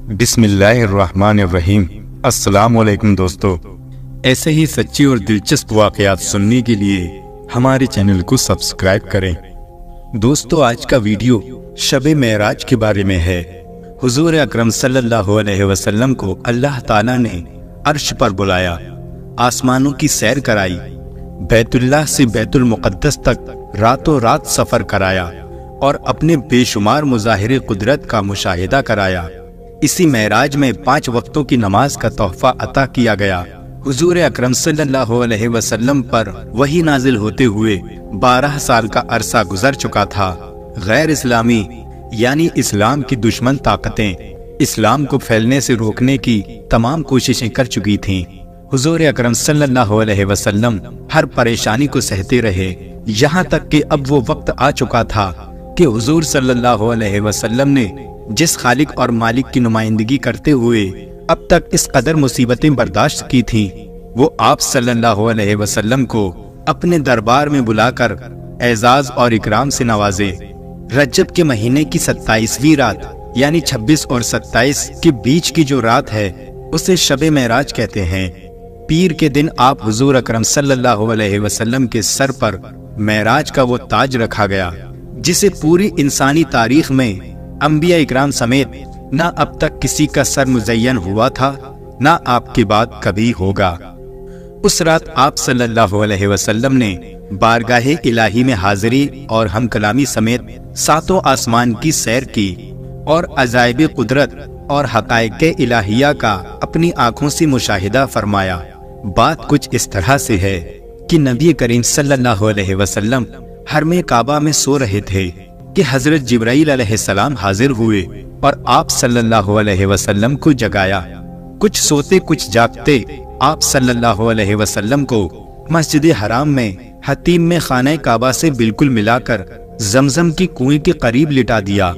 بسم اللہ الرحمن الرحیم۔ السلام علیکم دوستو، ایسے ہی سچی اور دلچسپ واقعات سننے کے لیے ہمارے چینل کو سبسکرائب کریں۔ دوستو، آج کا ویڈیو شب معراج کے بارے میں ہے۔ حضور اکرم صلی اللہ علیہ وسلم کو اللہ تعالیٰ نے عرش پر بلایا، آسمانوں کی سیر کرائی، بیت اللہ سے بیت المقدس تک راتوں رات سفر کرایا اور اپنے بے شمار مظاہر قدرت کا مشاہدہ کرایا۔ اسی معراج میں 5 وقتوں کی نماز کا تحفہ عطا کیا گیا۔ حضور اکرم صلی اللہ علیہ وسلم پر وحی نازل ہوتے ہوئے 12 سال کا عرصہ گزر چکا تھا۔ غیر اسلامی یعنی اسلام کی دشمن طاقتیں اسلام کو پھیلنے سے روکنے کی تمام کوششیں کر چکی تھیں۔ حضور اکرم صلی اللہ علیہ وسلم ہر پریشانی کو سہتے رہے، یہاں تک کہ اب وہ وقت آ چکا تھا کہ حضور صلی اللہ علیہ وسلم نے جس خالق اور مالک کی نمائندگی کرتے ہوئے اب تک اس قدر مصیبتیں برداشت کی تھیں، وہ آپ صلی اللہ علیہ وسلم کو اپنے دربار میں بلا کر اعزاز اور اکرام سے نوازے۔ رجب کے مہینے کی 27ویں رات یعنی 26 اور 27 کے بیچ کی جو رات ہے اسے شب معراج کہتے ہیں۔ پیر کے دن آپ حضور اکرم صلی اللہ علیہ وسلم کے سر پر معراج کا وہ تاج رکھا گیا جسے پوری انسانی تاریخ میں انبیاء اکرام سمیت نہ اب تک کسی کا سر مزین ہوا تھا، نہ آپ کے بعد کبھی ہوگا۔ اس رات آپ صلی اللہ علیہ وسلم نے بارگاہ الہی میں حاضری اور ہم کلامی سمیت 7 آسمان کی سیر کی اور عجائب قدرت اور حقائق الہیہ کا اپنی آنکھوں سے مشاہدہ فرمایا۔ بات کچھ اس طرح سے ہے کہ نبی کریم صلی اللہ علیہ وسلم حرم کعبہ میں سو رہے تھے کہ حضرت جبرائیل علیہ السلام حاضر ہوئے اور آپ صلی اللہ علیہ وسلم کو جگایا۔ کچھ سوتے کچھ جاگتے آپ صلی اللہ علیہ وسلم کو مسجد حرام میں حتیم میں خانہ کعبہ سے بالکل ملا کر زمزم کی کنویں کے قریب لٹا دیا۔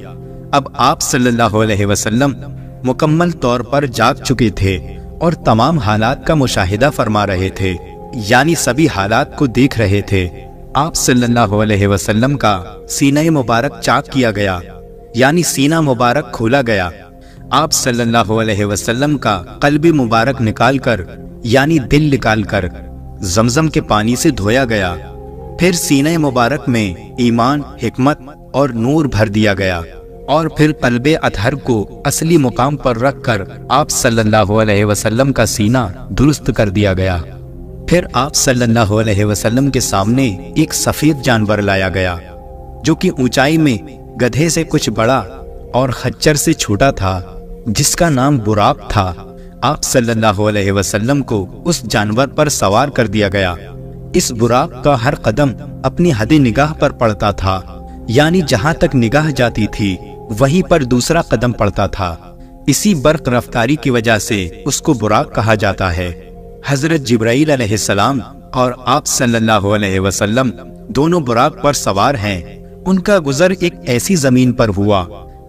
اب آپ صلی اللہ علیہ وسلم مکمل طور پر جاگ چکے تھے اور تمام حالات کا مشاہدہ فرما رہے تھے، یعنی سبھی حالات کو دیکھ رہے تھے۔ آپ صلی اللہ علیہ وسلم کا سینہ مبارک چاک کیا گیا، یعنی سینہ مبارک کھولا گیا۔ آپ صلی اللہ علیہ وسلم کا قلب مبارک نکال کر یعنی دل نکال کر زمزم کے پانی سے دھویا گیا، پھر سینہ مبارک میں ایمان، حکمت اور نور بھر دیا گیا، اور پھر قلب اطہر کو اصلی مقام پر رکھ کر آپ صلی اللہ علیہ وسلم کا سینہ درست کر دیا گیا۔ پھر آپ صلی اللہ علیہ وسلم کے سامنے ایک سفید جانور لایا گیا جو کہ اونچائی میں گدھے سے کچھ بڑا اور خچر سے چھوٹا تھا، جس کا نام براق تھا۔ آپ صلی اللہ علیہ وسلم کو اس جانور پر سوار کر دیا گیا۔ اس براق کا ہر قدم اپنی حد نگاہ پر پڑتا تھا، یعنی جہاں تک نگاہ جاتی تھی وہیں پر دوسرا قدم پڑتا تھا۔ اسی برق رفتاری کی وجہ سے اس کو براق کہا جاتا ہے۔ حضرت جبرائیل علیہ السلام اور آپ صلی اللہ علیہ وسلم دونوں براق پر سوار ہیں۔ ان کا گزر ایک ایسی زمین پر ہوا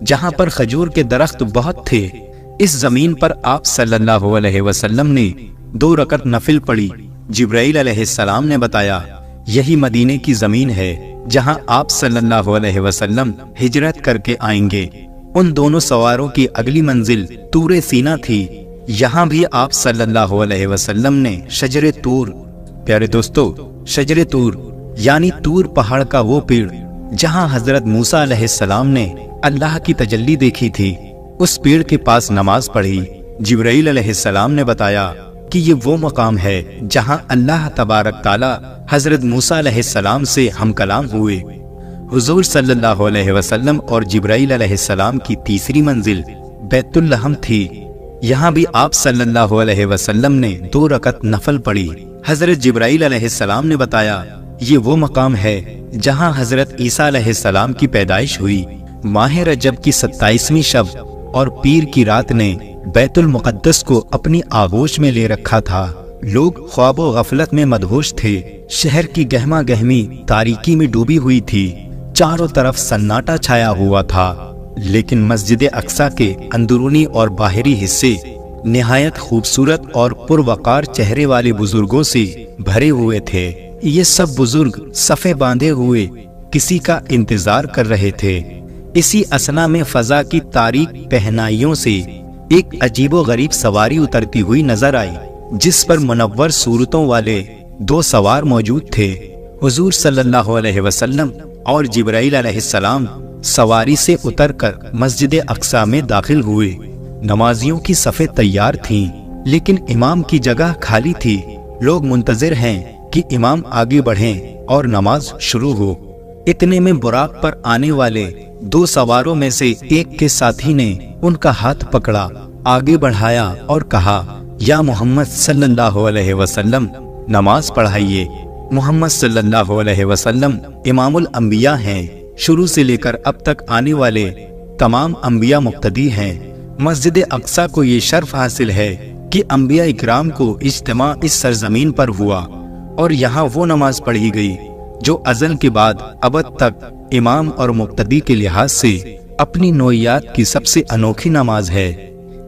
جہاں پر کھجور کے درخت بہت تھے۔ اس زمین پر آپ صلی اللہ علیہ وسلم نے 2 رکعت نفل پڑھی۔ جبرائیل علیہ السلام نے بتایا یہی مدینے کی زمین ہے جہاں آپ صلی اللہ علیہ وسلم ہجرت کر کے آئیں گے۔ ان دونوں سواروں کی اگلی منزل طور سینا تھی۔ یہاں بھی آپ صلی اللہ علیہ وسلم نے شجر طور، پیارے دوستو، شجر طور یعنی طور پہاڑ کا وہ پیڑ جہاں حضرت موسیٰ علیہ السلام نے اللہ کی تجلی دیکھی تھی، اس پیڑ کے پاس نماز پڑھی۔ جبرائیل علیہ السلام نے بتایا کہ یہ وہ مقام ہے جہاں اللہ تبارک تعالی حضرت موسیٰ علیہ السلام سے ہم کلام ہوئے۔ حضور صلی اللہ علیہ وسلم اور جبرائیل علیہ السلام کی تیسری منزل بیت اللحم تھی۔ یہاں بھی آپ صلی اللہ علیہ وسلم نے 2 رکعت نفل پڑھی۔ حضرت جبرائیل علیہ السلام نے بتایا یہ وہ مقام ہے جہاں حضرت عیسیٰ علیہ السلام کی پیدائش ہوئی۔ ماہ رجب کی 27ویں شب اور پیر کی رات نے بیت المقدس کو اپنی آغوش میں لے رکھا تھا۔ لوگ خواب و غفلت میں مدہوش تھے۔ شہر کی گہما گہمی تاریکی میں ڈوبی ہوئی تھی، چاروں طرف سناٹا چھایا ہوا تھا، لیکن مسجد اقصیٰ کے اندرونی اور باہری حصے نہایت خوبصورت اور پروقار چہرے والے بزرگوں سے بھرے ہوئے تھے۔ یہ سب بزرگ صفے باندھے ہوئے کسی کا انتظار کر رہے تھے۔ اسی اثنا میں فضا کی تاریک پہنائیوں سے ایک عجیب و غریب سواری اترتی ہوئی نظر آئی، جس پر منور صورتوں والے 2 سوار موجود تھے۔ حضور صلی اللہ علیہ وسلم اور جبرائیل علیہ السلام سواری سے اتر کر مسجد اقصی میں داخل ہوئے۔ نمازیوں کی صفیں تیار تھیں، لیکن امام کی جگہ خالی تھی۔ لوگ منتظر ہیں کہ امام آگے بڑھیں اور نماز شروع ہو۔ اتنے میں براق پر آنے والے 2 سواروں میں سے ایک کے ساتھی نے ان کا ہاتھ پکڑا، آگے بڑھایا اور کہا، یا محمد صلی اللہ علیہ وسلم نماز پڑھائیے۔ محمد صلی اللہ علیہ وسلم امام الانبیاء ہیں، شروع سے لے کر اب تک آنے والے تمام انبیاء مقتدی ہیں۔ مسجد اقصی کو یہ شرف حاصل ہے کہ انبیاء اکرام کو اجتماع اس سرزمین پر ہوا اور یہاں وہ نماز پڑھی گئی جو ازل کے بعد ابد تک امام اور مقتدی کے لحاظ سے اپنی نوعیات کی سب سے انوکھی نماز ہے۔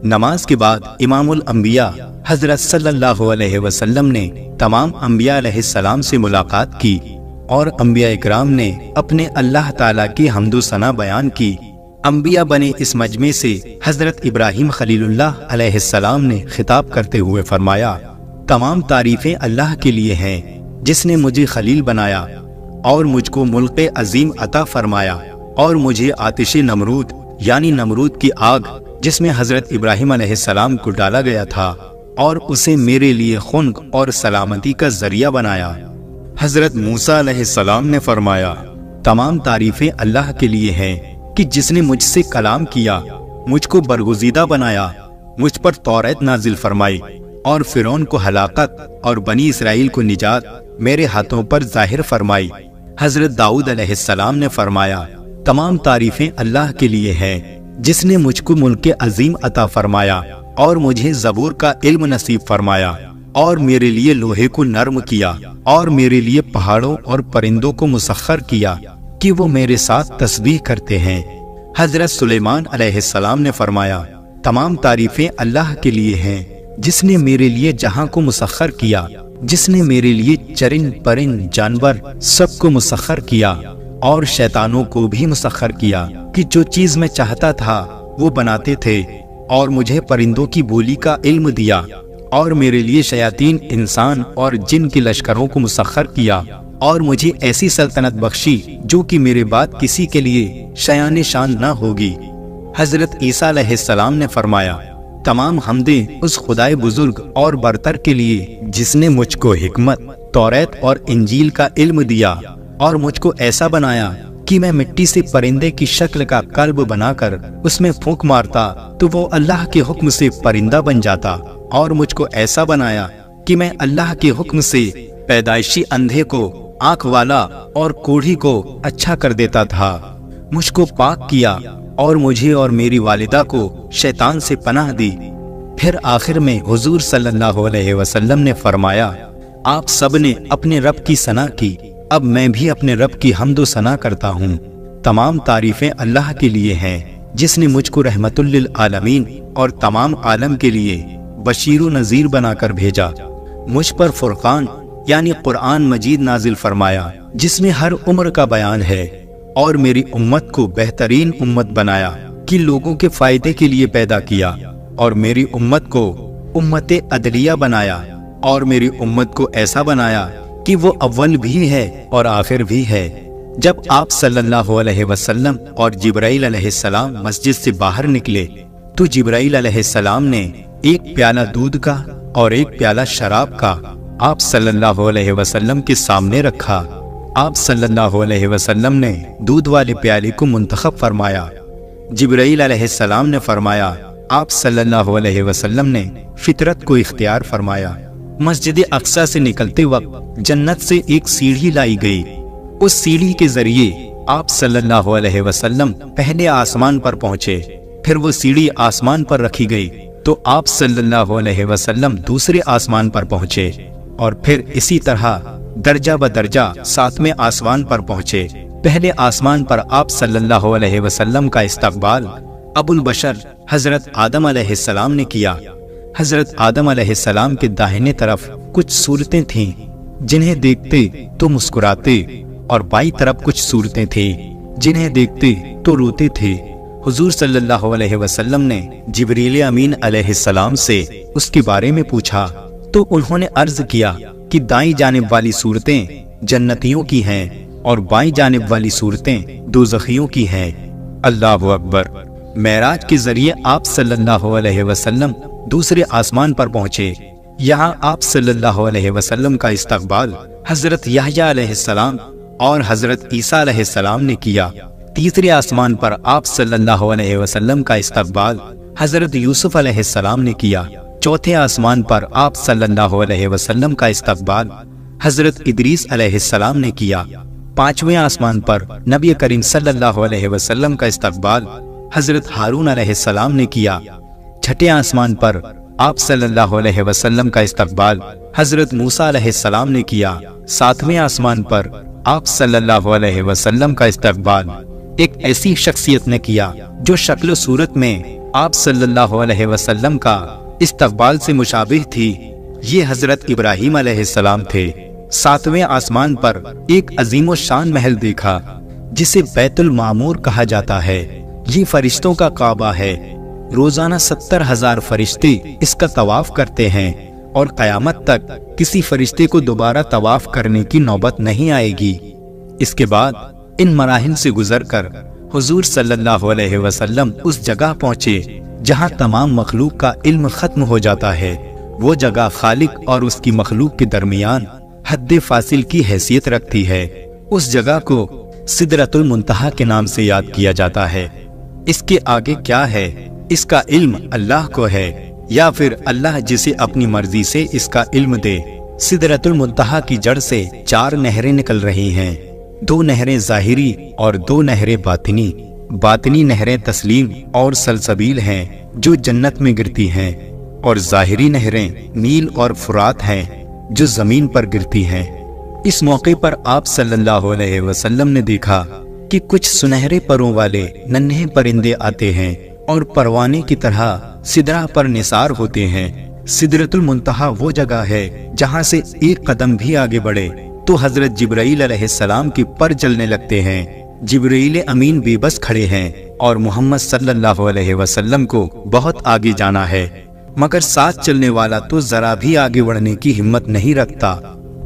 نماز کے بعد امام الانبیاء حضرت صلی اللہ علیہ وسلم نے تمام انبیاء علیہ السلام سے ملاقات کی اور انبیاء اکرام نے اپنے اللہ تعالیٰ کی حمد و ثنا بیان کی۔ انبیاء بنے اس مجمع سے حضرت ابراہیم خلیل اللہ علیہ السلام نے خطاب کرتے ہوئے فرمایا، تمام تعریفیں اللہ کے لیے ہیں جس نے مجھے خلیل بنایا اور مجھ کو ملک عظیم عطا فرمایا اور مجھے آتش نمرود یعنی نمرود کی آگ جس میں حضرت ابراہیم علیہ السلام کو ڈالا گیا تھا اور اسے میرے لیے خنق اور سلامتی کا ذریعہ بنایا۔ حضرت موسیٰ علیہ السلام نے فرمایا، تمام تعریفیں اللہ کے لیے ہیں کہ جس نے مجھ سے کلام کیا، مجھ کو برگزیدہ بنایا، مجھ پر توریت نازل فرمائی اور فرعون کو ہلاکت اور بنی اسرائیل کو نجات میرے ہاتھوں پر ظاہر فرمائی۔ حضرت داؤد علیہ السلام نے فرمایا، تمام تعریفیں اللہ کے لیے ہیں جس نے مجھ کو ملک عظیم عطا فرمایا اور مجھے زبور کا علم نصیب فرمایا اور میرے لیے لوہے کو نرم کیا اور میرے لیے پہاڑوں اور پرندوں کو مسخر کیا کہ وہ میرے ساتھ تسبیح کرتے ہیں۔ حضرت سلیمان علیہ السلام نے فرمایا، تمام تعریفیں اللہ کے لیے ہیں جس نے میرے لیے جہاں کو مسخر کیا، جس نے میرے لیے چرند پرند جانور سب کو مسخر کیا اور شیطانوں کو بھی مسخر کیا کہ جو چیز میں چاہتا تھا وہ بناتے تھے، اور مجھے پرندوں کی بولی کا علم دیا اور میرے لیے شیاطین انسان اور جن کے لشکروں کو مسخر کیا اور مجھے ایسی سلطنت بخشی جو کہ میرے بعد کسی کے لیے شایان شان نہ ہوگی۔ حضرت عیسیٰ علیہ السلام نے فرمایا، تمام حمدیں اس خدائے بزرگ اور برتر کے لیے جس نے مجھ کو حکمت، توریت اور انجیل کا علم دیا اور مجھ کو ایسا بنایا کہ میں مٹی سے پرندے کی شکل کا قلب بنا کر اس میں پھونک مارتا تو وہ اللہ کے حکم سے پرندہ بن جاتا، اور مجھ کو ایسا بنایا کہ میں اللہ کے حکم سے پیدائشی اندھے کو آنکھ والا اور کوڑھی کو اچھا کر دیتا تھا۔ مجھ کو پاک کیا اور مجھے اور میری والدہ کو شیطان سے پناہ دی۔ پھر آخر میں حضور صلی اللہ علیہ وسلم نے فرمایا، آپ سب نے اپنے رب کی ثنا کی، اب میں بھی اپنے رب کی حمد و ثنا کرتا ہوں۔ تمام تعریفیں اللہ کے لیے ہیں جس نے مجھ کو رحمت للعالمین اور تمام عالم کے لیے بشیر و نذیر بنا کر بھیجا، مجھ پر فرقان یعنی قرآن مجید نازل فرمایا جس میں ہر عمر کا بیان ہے، اور میری امت کو بہترین امت بنایا کہ لوگوں کے فائدے کے لیے پیدا کیا، اور میری امت کو امت عدلیہ بنایا، اور میری امت کو ایسا بنایا کہ وہ اول بھی ہے اور آخر بھی ہے۔ جب آپ صلی اللہ علیہ وسلم اور جبرائیل علیہ السلام مسجد سے باہر نکلے تو جبرائیل علیہ السلام نے ایک پیالہ دودھ کا اور ایک پیالہ شراب کا آپ صلی اللہ علیہ وسلم کے سامنے رکھا۔ آپ صلی اللہ علیہ وسلم نے دودھ والے پیالے کو منتخب فرمایا۔ جبرائیل علیہ السلام نے فرمایا، آپ صلی اللہ علیہ وسلم نے فطرت کو اختیار فرمایا۔ مسجد اقصی سے نکلتے وقت جنت سے ایک سیڑھی لائی گئی، اس سیڑھی کے ذریعے آپ صلی اللہ علیہ وسلم پہلے آسمان پر پہنچے، پھر وہ سیڑھی آسمان پر رکھی گئی تو آپ صلی اللہ علیہ وسلم دوسرے آسمان پر پہنچے، اور پھر اسی طرح درجہ بدرجہ 7ویں آسمان پر پہنچے۔ پہلے آسمان پر آپ صلی اللہ علیہ وسلم کا استقبال ابو البشر حضرت آدم علیہ السلام نے کیا۔ حضرت آدم علیہ السلام کے داہنے طرف کچھ صورتیں تھیں جنہیں دیکھتے تو مسکراتے، اور بائیں طرف کچھ صورتیں تھیں جنہیں دیکھتے تو روتے تھے۔ حضور صلی اللہ علیہ وسلم نے جبریل امین علیہ السلام سے اس کے بارے میں پوچھا تو انہوں نے عرض کیا کہ دائیں جانب والی صورتیں جنتیوں کی ہیں اور بائیں جانب والی صورتیں دوزخیوں کی ہیں۔ اللہ اکبر۔ معراج کے ذریعے آپ صلی اللہ علیہ وسلم دوسرے آسمان پر پہنچے۔ یہاں آپ صلی اللہ علیہ وسلم کا استقبال حضرت یحییٰ علیہ السلام اور حضرت عیسیٰ علیہ السلام نے کیا۔ تیسرے آسمان پر آپ صلی اللہ علیہ وسلم کا استقبال حضرت یوسف علیہ السلام نے کیا۔ چوتھے آسمان پر آپ صلی اللہ علیہ وسلم کا استقبال حضرت ادریس علیہ السلام نے کیا۔ پانچویں آسمان پر نبی کریم صلی اللہ علیہ وسلم کا استقبال حضرت ہارون علیہ السلام نے کیا۔ چھٹے آسمان پر آپ صلی اللہ علیہ وسلم کا استقبال حضرت موسیٰ علیہ السلام نے کیا۔ ساتویں آسمان پر آپ صلی اللہ علیہ وسلم کا استقبال ایک ایسی شخصیت نے کیا جو شکل و صورت میں آپ صلی اللہ علیہ وسلم کا استقبال سے مشابہ تھی۔ یہ حضرت ابراہیم علیہ السلام تھے۔ ساتویں آسمان پر ایک عظیم و شان محل دیکھا جسے بیت المعمور کہا جاتا ہے۔ یہ فرشتوں کا کعبہ ہے۔ روزانہ 70,000 فرشتے اس کا طواف کرتے ہیں اور قیامت تک کسی فرشتے کو دوبارہ طواف کرنے کی نوبت نہیں آئے گی۔ اس کے بعد ان مراحل سے گزر کر حضور صلی اللہ علیہ وسلم اس جگہ پہنچے جہاں تمام مخلوق کا علم ختم ہو جاتا ہے۔ وہ جگہ خالق اور اس کی مخلوق کے درمیان حد فاصل کی حیثیت رکھتی ہے۔ اس جگہ کو سدرۃ المنتہا کے نام سے یاد کیا جاتا ہے۔ اس کے آگے کیا ہے اس کا علم اللہ کو ہے، یا پھر اللہ جسے اپنی مرضی سے اس کا علم دے۔ سدرۃ المنتہا کی جڑ سے 4 نہریں نکل رہی ہیں، 2 نہریں ظاہری اور 2 نہریں باطنی۔ باطنی نہریں تسلیم اور سلسبیل ہیں جو جنت میں گرتی ہیں، اور ظاہری نہریں نیل اور فرات ہیں جو زمین پر گرتی ہیں۔ اس موقع پر آپ صلی اللہ علیہ وسلم نے دیکھا کہ کچھ سنہرے پروں والے ننھے پرندے آتے ہیں اور پروانے کی طرح سدرہ پر نثار ہوتے ہیں۔ سدرۃ المنتہا وہ جگہ ہے جہاں سے ایک قدم بھی آگے بڑھے تو حضرت جبرائیل علیہ السلام کے پر جلنے لگتے ہیں۔ جبرائیل امین بے بس کھڑے ہیں اور محمد صلی اللہ علیہ وسلم کو بہت آگے جانا ہے، مگر ساتھ چلنے والا تو ذرا بھی آگے بڑھنے کی ہمت نہیں رکھتا۔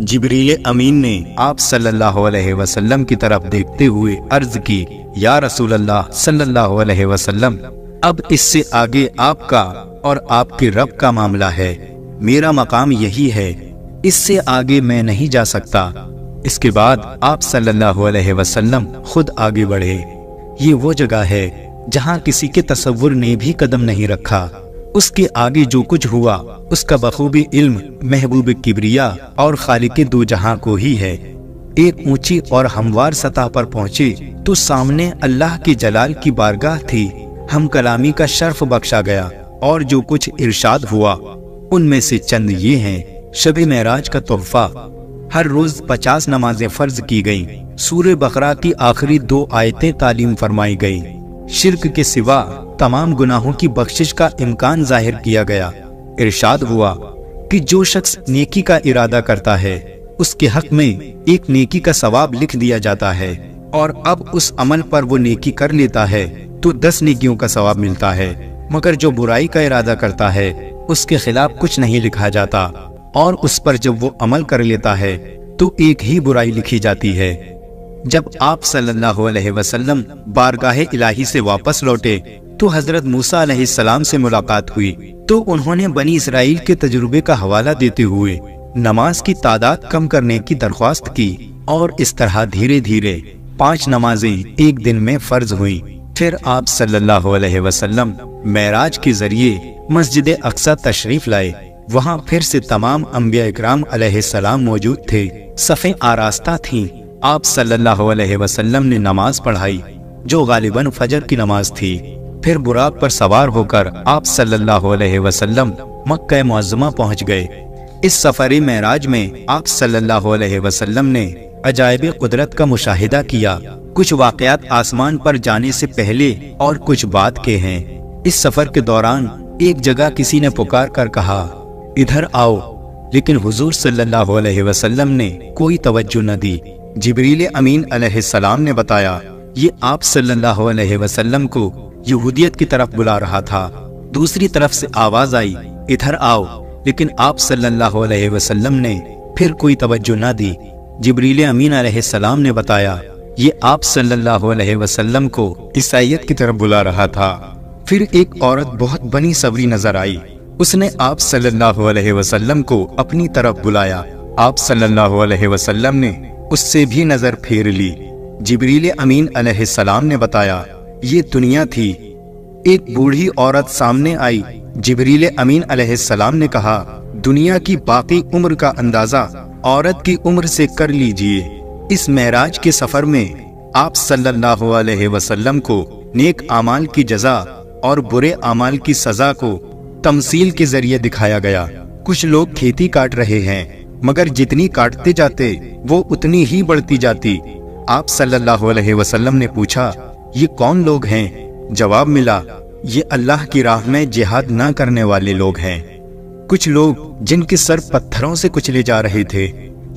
جبرائیل امین نے آپ صلی اللہ علیہ وسلم کی طرف دیکھتے ہوئے عرض کی، یا رسول اللہ صلی اللہ علیہ وسلم، اب اس سے آگے آپ کا اور آپ کے رب کا معاملہ ہے۔ میرا مقام یہی ہے، اس سے آگے میں نہیں جا سکتا۔ اس کے بعد آپ صلی اللہ علیہ وسلم خود آگے بڑھے۔ یہ وہ جگہ ہے جہاں کسی کے تصور نے بھی قدم نہیں رکھا۔ اس کے آگے جو کچھ ہوا اس کا بخوبی علم محبوب کبریا اور خالق دو جہاں کو ہی ہے۔ ایک اونچی اور ہموار سطح پر پہنچے تو سامنے اللہ کی جلال کی بارگاہ تھی۔ ہم کلامی کا شرف بخشا گیا اور جو کچھ ارشاد ہوا ان میں سے چند یہ ہیں۔ شب معراج کا تحفہ، ہر روز 50 نمازیں فرض کی گئیں۔ سورہ بقرہ کی آخری 2 آیتیں تعلیم فرمائی گئی۔ شرک کے سوا تمام گناہوں کی بخشش کا امکان ظاہر کیا گیا۔ ارشاد ہوا کہ جو شخص نیکی کا ارادہ کرتا ہے اس کے حق میں ایک نیکی کا ثواب لکھ دیا جاتا ہے، اور اب اس عمل پر وہ نیکی کر لیتا ہے تو 10 نیکیوں کا ثواب ملتا ہے، مگر جو برائی کا ارادہ کرتا ہے اس کے خلاف کچھ نہیں لکھا جاتا، اور اس پر جب وہ عمل کر لیتا ہے تو ایک ہی برائی لکھی جاتی ہے۔ جب آپ صلی اللہ علیہ وسلم بارگاہ الہی سے واپس لوٹے تو حضرت موسیٰ علیہ السلام سے ملاقات ہوئی تو انہوں نے بنی اسرائیل کے تجربے کا حوالہ دیتے ہوئے نماز کی تعداد کم کرنے کی درخواست کی، اور اس طرح دھیرے دھیرے 5 نمازیں ایک دن میں فرض ہوئیں۔ پھر آپ صلی اللہ علیہ وسلم معراج کے ذریعے مسجد اقصی تشریف لائے۔ وہاں پھر سے تمام انبیاء اکرام علیہ السلام موجود تھے، صفیں آراستہ تھیں۔ آپ صلی اللہ علیہ وسلم نے نماز پڑھائی جو غالباً فجر کی نماز تھی۔ پھر براق پر سوار ہو کر آپ صلی اللہ علیہ وسلم مکہ معظمہ پہنچ گئے۔ اس سفر معراج میں آپ صلی اللہ علیہ وسلم نے عجائب قدرت کا مشاہدہ کیا۔ کچھ واقعات آسمان پر جانے سے پہلے اور کچھ بعد کے ہیں۔ اس سفر کے دوران ایک جگہ کسی نے پکار کر کہا، ادھر آؤ، لیکن حضور صلی اللہ علیہ وسلم نے کوئی توجہ نہ دی۔ جبریل امین علیہ السلام نے بتایا، یہ آپ صلی اللہ علیہ وسلم کو یہودیت کی طرف بلا رہا تھا۔ دوسری طرف سے آواز آئی، ادھر آؤ، لیکن آپ صلی اللہ علیہ وسلم نے پھر کوئی توجہ نہ دی۔ جبریل امین علیہ السلام نے بتایا یہ آپ صلی اللہ علیہ وسلم کو عیسائیت کی طرف بلا رہا تھا۔ پھر ایک عورت بہت بنی صبری نظر آئی، اس نے آپ صلی اللہ علیہ وسلم کو اپنی طرف بلایا۔ آپ صلی اللہ علیہ وسلم نے اس سے بھی نظر پھیر لی۔ جبریل امین علیہ السلام نے بتایا یہ دنیا تھی۔ ایک بوڑھی عورت سامنے آئی۔ جبریل امین علیہ السلام نے کہا دنیا کی باقی عمر کا اندازہ عورت کی عمر سے کر لیجئے۔ اس معراج کے سفر میں آپ صلی اللہ علیہ وسلم کو نیک اعمال کی جزا اور برے اعمال کی سزا کو تمثیل کے ذریعے دکھایا گیا۔ کچھ لوگ کھیتی کاٹ رہے ہیں، مگر جتنی کاٹتے جاتے وہ اتنی ہی بڑھتی جاتی۔ آپ صلی اللہ علیہ وسلم نے پوچھا یہ کون لوگ ہیں؟ جواب ملا یہ اللہ کی راہ میں جہاد نہ کرنے والے لوگ ہیں۔ کچھ لوگ جن کے سر پتھروں سے کچلے جا رہے تھے،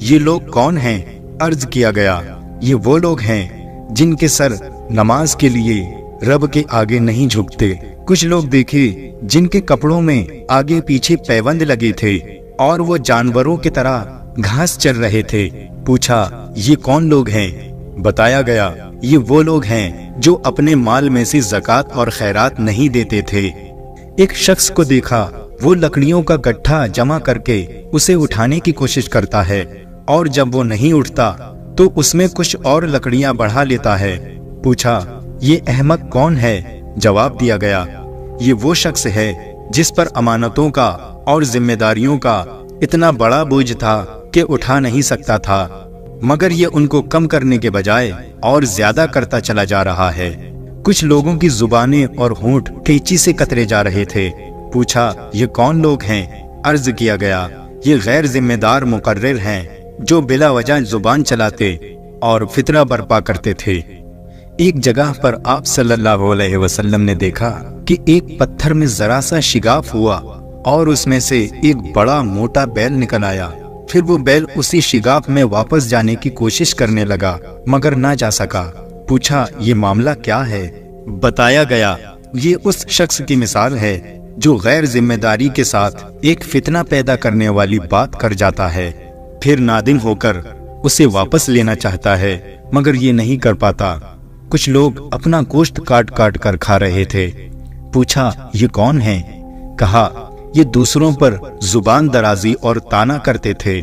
یہ لوگ کون ہیں؟ عرض کیا گیا یہ وہ لوگ ہیں جن کے سر نماز کے لیے رب کے آگے نہیں جھکتے۔ کچھ لوگ دیکھے جن کے کپڑوں میں آگے پیچھے پیوند لگے تھے اور وہ جانوروں کی طرح گھاس چر رہے تھے۔ پوچھا یہ کون لوگ ہیں؟ بتایا گیا یہ وہ لوگ ہیں جو اپنے مال میں سے زکوٰۃ اور خیرات نہیں دیتے تھے۔ ایک شخص کو دیکھا وہ لکڑیوں کا گٹھا جمع کر کے اسے اٹھانے کی کوشش کرتا ہے، اور جب وہ نہیں اٹھتا تو اس میں کچھ اور لکڑیاں بڑھا لیتا ہے۔ پوچھا یہ احمق کون ہے؟ جواب دیا گیا یہ وہ شخص ہے جس پر امانتوں کا اور ذمہ داریوں کا اتنا بڑا بوجھ تھا کہ اٹھا نہیں سکتا تھا، مگر یہ ان کو کم کرنے کے بجائے اور زیادہ کرتا چلا جا رہا ہے۔ کچھ لوگوں کی زبانیں اور ہونٹ قینچی سے کترے جا رہے تھے۔ پوچھا یہ کون لوگ ہیں؟ عرض کیا گیا یہ غیر ذمہ دار مقرر ہیں جو بلا وجہ زبان چلاتے اور فتنہ برپا کرتے تھے۔ ایک جگہ پر آپ صلی اللہ علیہ وسلم نے دیکھا کہ ایک پتھر میں ذرا سا شگاف ہوا اور اس میں سے ایک بڑا موٹا بیل نکل آیا۔ پھر وہ بیل اسی شگاف میں واپس جانے کی کوشش کرنے لگا مگر نہ جا سکا۔ پوچھا یہ معاملہ کیا ہے؟ بتایا گیا یہ اس شخص کی مثال ہے جو غیر ذمہ داری کے ساتھ ایک فتنہ پیدا کرنے والی بات کر جاتا ہے، پھر نادم ہو کر اسے واپس لینا چاہتا ہے مگر یہ نہیں کر پاتا۔ کچھ لوگ اپنا گوشت کاٹ کاٹ کر کھا رہے تھے۔ پوچھا یہ کون ہیں؟ کہا یہ دوسروں پر زبان درازی اور طعنہ کرتے تھے۔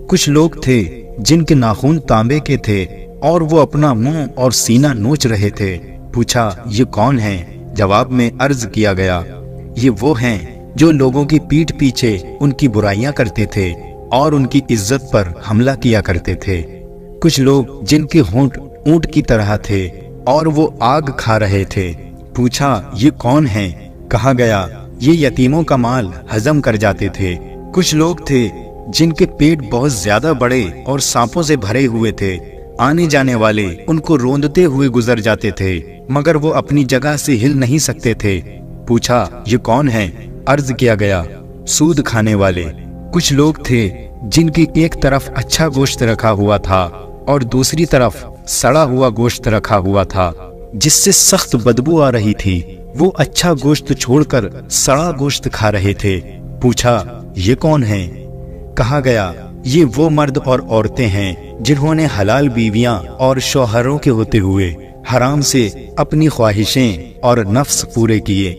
کچھ لوگ تھے جن کے ناخن تانبے کے تھے اور وہ اپنا منہ اور سینہ نوچ رہے تھے۔ پوچھا یہ کون ہیں؟ جواب میں عرض کیا گیا یہ وہ ہیں جو لوگوں کی پیٹھ پیچھے ان کی برائیاں کرتے تھے اور ان کی عزت پر حملہ کیا کرتے تھے۔ کچھ لوگ جن کے ہونٹ اونٹ کی طرح تھے اور وہ آگ کھا رہے تھے۔ پوچھا یہ کون ہیں؟ کہا گیا یہ یتیموں کا مال ہضم کر جاتے تھے۔ کچھ لوگ تھے جن کے پیٹ بہت زیادہ بڑے اور سانپوں سے بھرے ہوئے تھے، آنے جانے والے ان کو روندتے ہوئے گزر جاتے تھے مگر وہ اپنی جگہ سے ہل نہیں سکتے تھے۔ پوچھا یہ کون ہیں؟ عرض کیا گیا سود کھانے والے۔ کچھ لوگ تھے جن کی ایک طرف اچھا گوشت رکھا ہوا تھا اور دوسری طرف سڑا ہوا گوشت رکھا ہوا تھا جس سے سخت بدبو آ رہی تھی۔ وہ اچھا گوشت چھوڑ کر سڑا گوشت کھا رہے تھے۔ پوچھا یہ کون ہیں؟ کہا گیا یہ وہ مرد اور عورتیں ہیں جنہوں نے حلال بیویاں اور شوہروں کے ہوتے ہوئے حرام سے اپنی خواہشیں اور نفس پورے کیے۔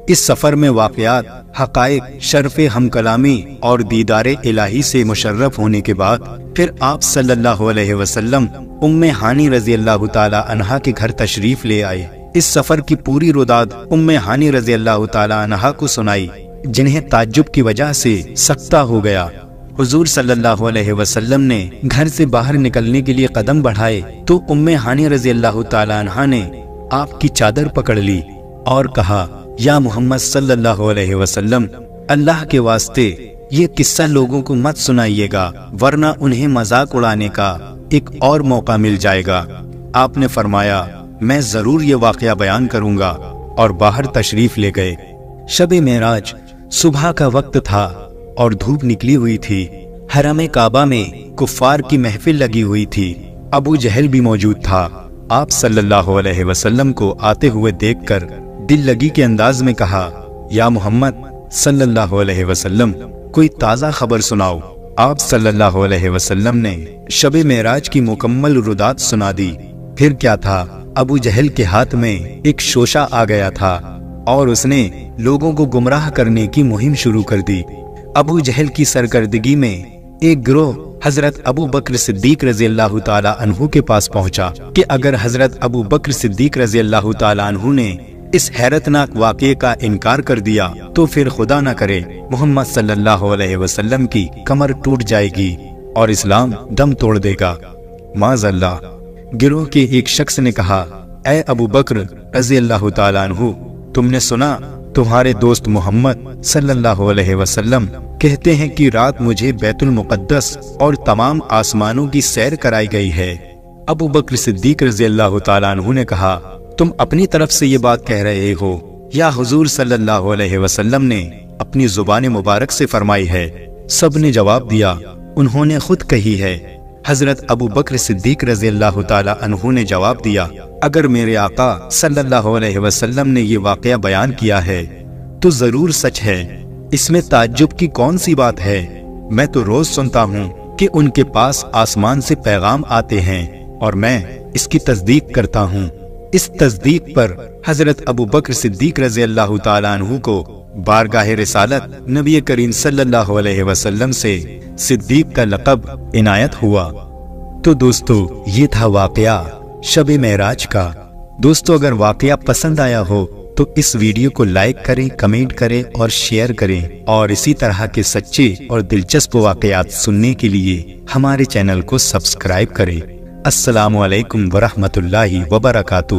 اس سفر میں واقعات، حقائق، شرف ہم کلامی اور دیدار الہی سے مشرف ہونے کے بعد پھر آپ صلی اللہ علیہ وسلم ام ہانی رضی اللہ تعالی عنہا کے گھر تشریف لے آئے۔ اس سفر کی پوری روداد ام ہانی رضی اللہ تعالی عنہا کو سنائی، جنہیں تعجب کی وجہ سے سکتہ ہو گیا۔ حضور صلی اللہ علیہ وسلم نے گھر سے باہر نکلنے کے لیے قدم بڑھائے تو ام ہانی رضی اللہ تعالی عنہا نے آپ کی چادر پکڑ لی اور کہا یا محمد صلی اللہ علیہ وسلم، اللہ کے واسطے یہ قصہ لوگوں کو مت سنائیے گا ورنہ انہیں مذاق اڑانے کا ایک اور موقع مل جائے گا۔ آپ نے فرمایا میں ضرور یہ واقعہ بیان کروں گا، اور باہر تشریف لے گئے۔ شب معراج صبح کا وقت تھا اور دھوپ نکلی ہوئی تھی۔ حرم کعبہ میں کفار کی محفل لگی ہوئی تھی۔ ابو جہل بھی موجود تھا۔ آپ صلی اللہ علیہ وسلم کو آتے ہوئے دیکھ کر دل لگی کے انداز میں کہا، یا محمد صلی اللہ علیہ وسلم، کوئی تازہ خبر سناؤ۔ آپ صلی اللہ علیہ وسلم نے شب معراج کی مکمل ردات سنا دی۔ پھر کیا تھا، ابو جہل کے ہاتھ میں ایک شوشہ آ گیا تھا اور اس نے لوگوں کو گمراہ کرنے کی مہم شروع کر دی۔ ابو جہل کی سرکردگی میں ایک گروہ حضرت ابو بکر صدیق رضی اللہ تعالی عنہ کے پاس پہنچا کہ اگر حضرت ابو بکر صدیق رضی اللہ تعالی عنہ نے اس حیرت ناک واقعے کا انکار کر دیا تو پھر خدا نہ کرے محمد صلی اللہ علیہ وسلم کی کمر ٹوٹ جائے گی اور اسلام دم توڑ دے گا۔ معاذ اللہ۔ گروہ کے ایک شخص نے کہا، اے ابو بکر رضی اللہ تعالی عنہ، تم نے سنا تمہارے دوست محمد صلی اللہ علیہ وسلم کہتے ہیں کہ رات مجھے بیت المقدس اور تمام آسمانوں کی سیر کرائی گئی ہے۔ ابو بکر صدیق رضی اللہ تعالی عنہ نے کہا، تم اپنی طرف سے یہ بات کہہ رہے ہو یا حضور صلی اللہ علیہ وسلم نے اپنی زبان مبارک سے فرمائی ہے؟ سب نے جواب دیا، انہوں نے خود کہی ہے۔ حضرت ابو بکر صدیق رضی اللہ تعالی عنہ نے جواب دیا، اگر میرے آقا صلی اللہ علیہ وسلم نے یہ واقعہ بیان کیا ہے تو ضرور سچ ہے، اس میں تعجب کی کون سی بات ہے؟ میں تو روز سنتا ہوں کہ ان کے پاس آسمان سے پیغام آتے ہیں اور میں اس کی تصدیق کرتا ہوں۔ اس تصدیق پر حضرت ابو بکر صدیق رضی اللہ تعالی عنہ کو بارگاہ رسالت نبی کریم صلی اللہ علیہ وسلم سے صدیق کا لقب عنایت ہوا۔ تو دوستو، یہ تھا واقعہ شب معراج کا۔ دوستو، اگر واقعہ پسند آیا ہو تو اس ویڈیو کو لائک کریں، کمنٹ کریں اور شیئر کریں، اور اسی طرح کے سچے اور دلچسپ واقعات سننے کے لیے ہمارے چینل کو سبسکرائب کریں۔ السلام علیکم ورحمۃ اللہ وبرکاتہ۔